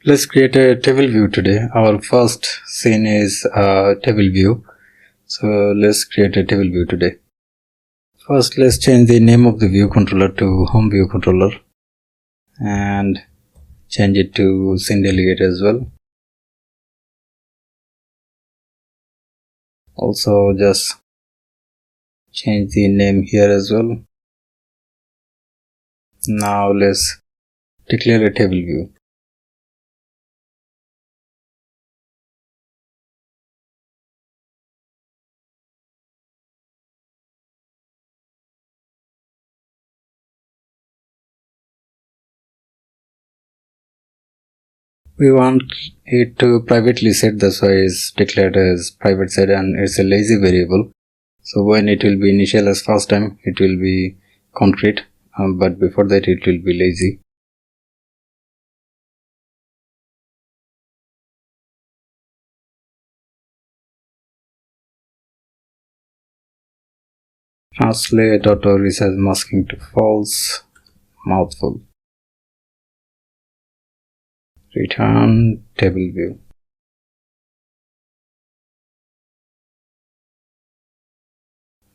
Let's create a table view today. Our first scene is table view. So let's create a table view today. First, let's change the name of the view controller to home view controller and change it to scene delegate as well. Also, just change the name here as well. Now let's declare a table view. We want it to privately set, that's why it's declared as private set, and it's a lazy variable. So when it will be initial as first time, it will be concrete, but before that it will be lazy. Translate auto resize masking to false, mouthful. Return table view.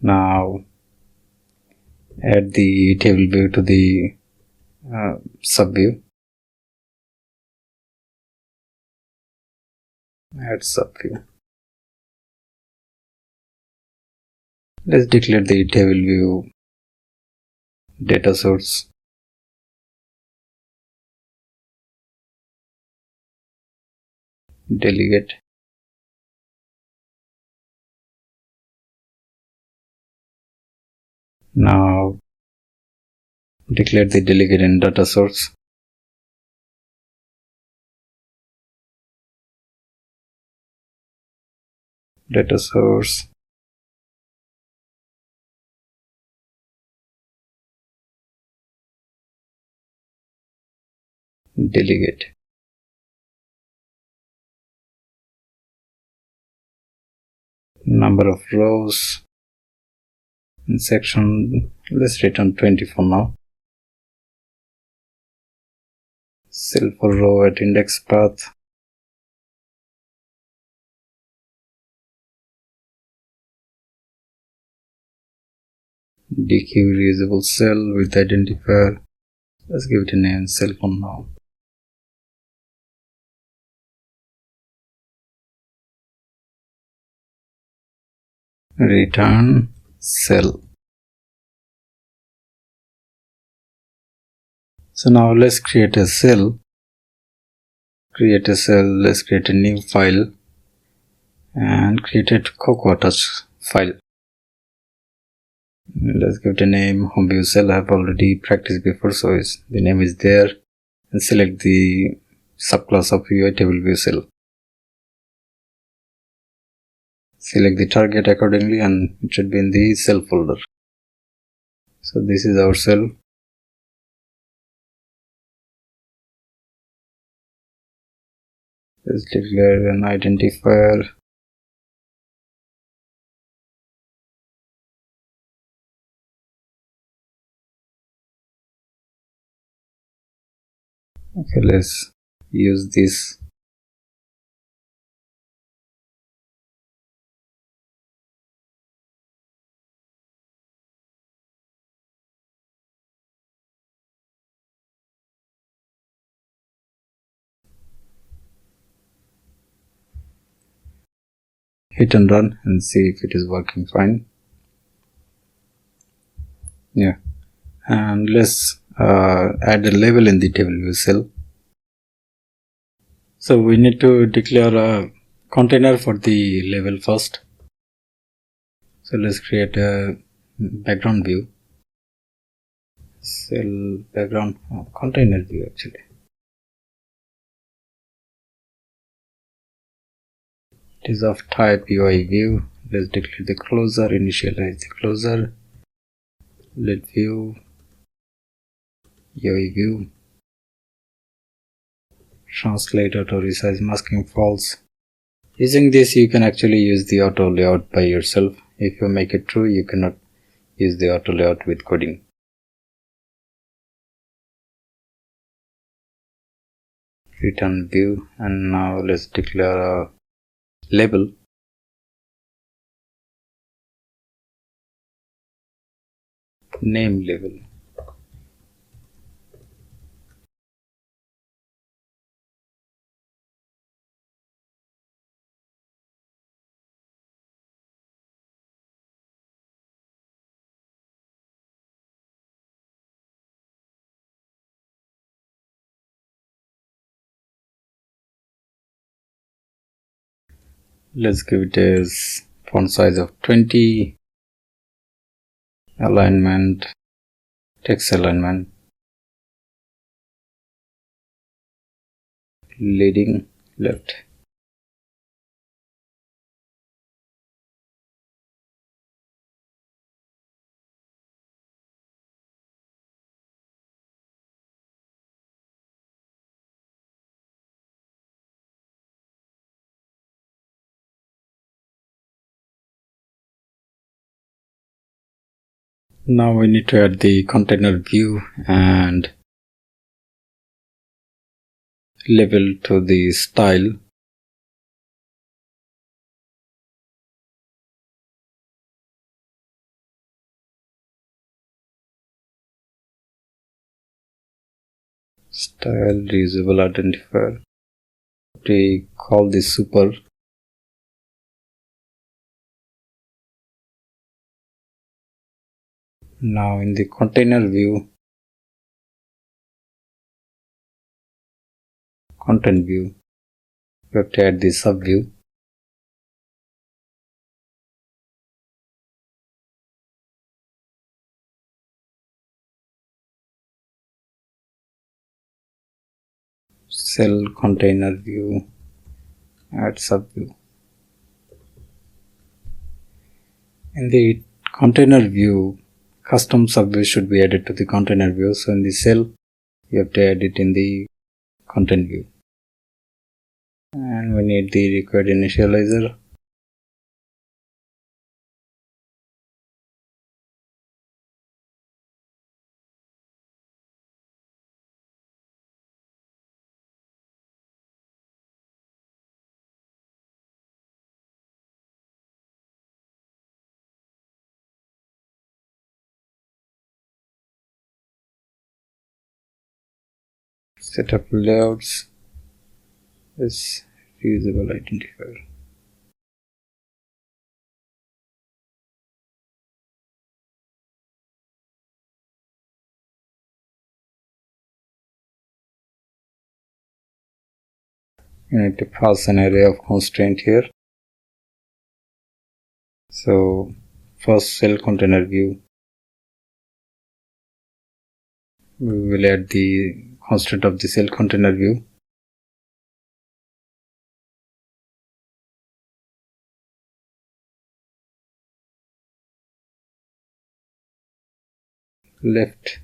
Now add the table view to the subview. Add subview. Let's declare the table view data source. Delegate. Now declare the delegate in data source. Data source. Delegate. Number of rows in section, let's return 20 for now. Cell for row at index path. DQ reusable cell with identifier. Let's give it a name, cell for now. Return cell. So now let's create a cell. Let's create a new file and create a Cocoa Touch file. Let's give it a name, home view cell. I have already practiced before, so the name is there. And select the subclass of UI table view cell. Select the target accordingly, and it should be in the cell folder. So this is our cell. Let's declare an identifier. Okay, let's use this. Hit and run and see if it is working fine. Yeah, and let's add a label in the table view cell. So we need to declare a container for the label first. So let's create a background view. Cell background container view actually. It is of type UI view. Let's declare the closer, initialize the closer. Let view UI view. Translate auto resize masking false. Using this you can actually use the auto layout by yourself. If you make it true, you cannot use the auto layout with coding. return view, and now let's declare a label. Name label. Let's give it a font size of 20. Alignment, text alignment, leading left. Now we need to add the container view and label to the style. Style reusable identifier. We call this super. Now in the container view, content view, we have to add the sub view. Cell container view, add sub view. In the container view, custom sub view should be added to the container view. So in the cell, you have to add it in the content view. And we need the required initializer. Set up layouts is reusable identifier. You need to pass an array of constraint here. So first cell container view, we will add the constraint of the cell container view. Left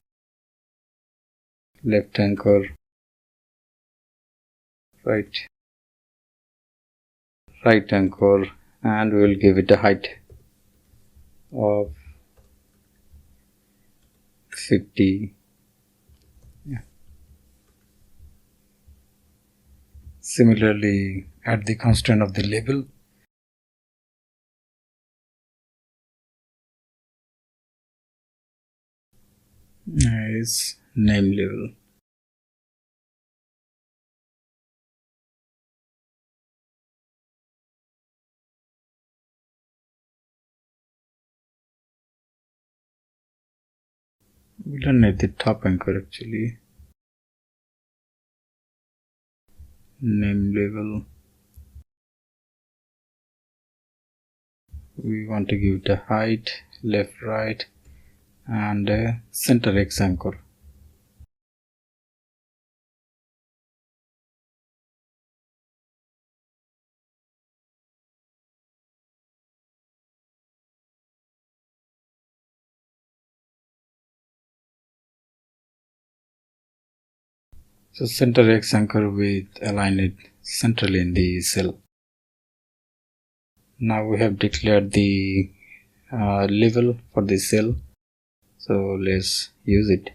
anchor, right anchor, and we will give it a height of 50. Similarly, add the constraint of the label. Is name label. We don't need the top anchor actually. Name label. We want to give it a height, left, right, and a center X anchor. So center X anchor, we align it centrally in the cell. Now we have declared the label for the cell, so let's use it.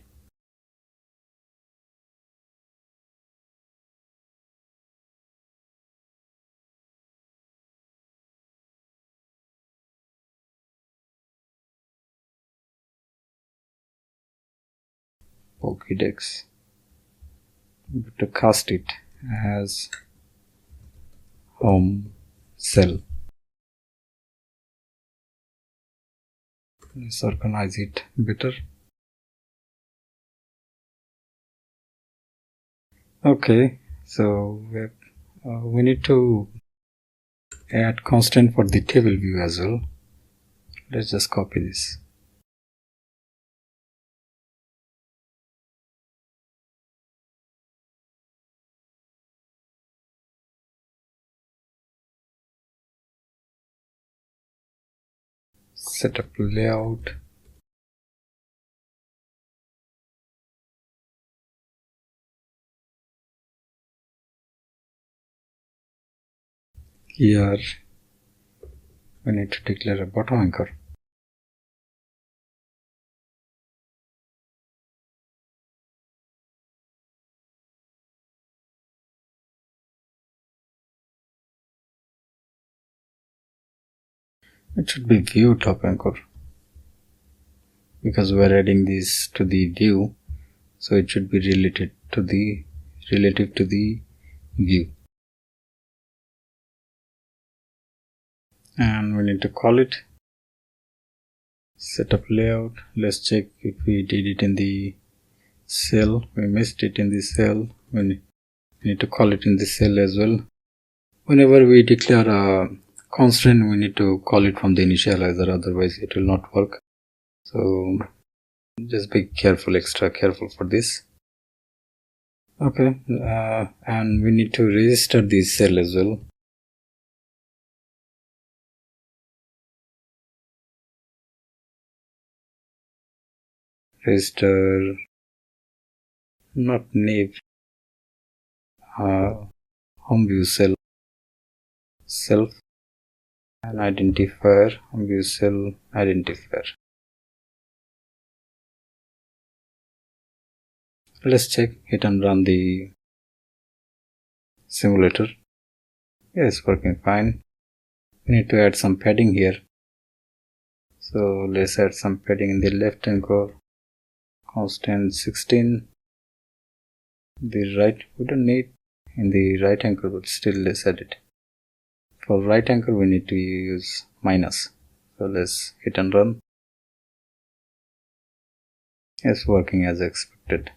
Pokédex. To cast it as home cell. Let's organize it better. Okay, so we need to add constant for the table view as well. Let's just copy this. Setup layout. Here we need to declare a bottom anchor. It should be view top anchor because we are adding this to the view, so it should be relative to the view. And we need to call it setup layout. Let's check if we did it in the cell. We missed it in the cell. We need to call it in the cell as well. Whenever we declare a constraint, we need to call it from the initializer, otherwise it will not work. So just be careful, extra careful for this. Okay, and we need to register this cell as well. Register, not name, home view cell, self, and identifier, home view cell identifier. Let's check it and run the simulator. Yeah, it's working fine. We need to add some padding here. So let's add some padding in the left anchor, constant 16. The right, we don't need in the right anchor, but still let's add it. For right anchor we need to use minus. So let's hit and run. It's working as expected.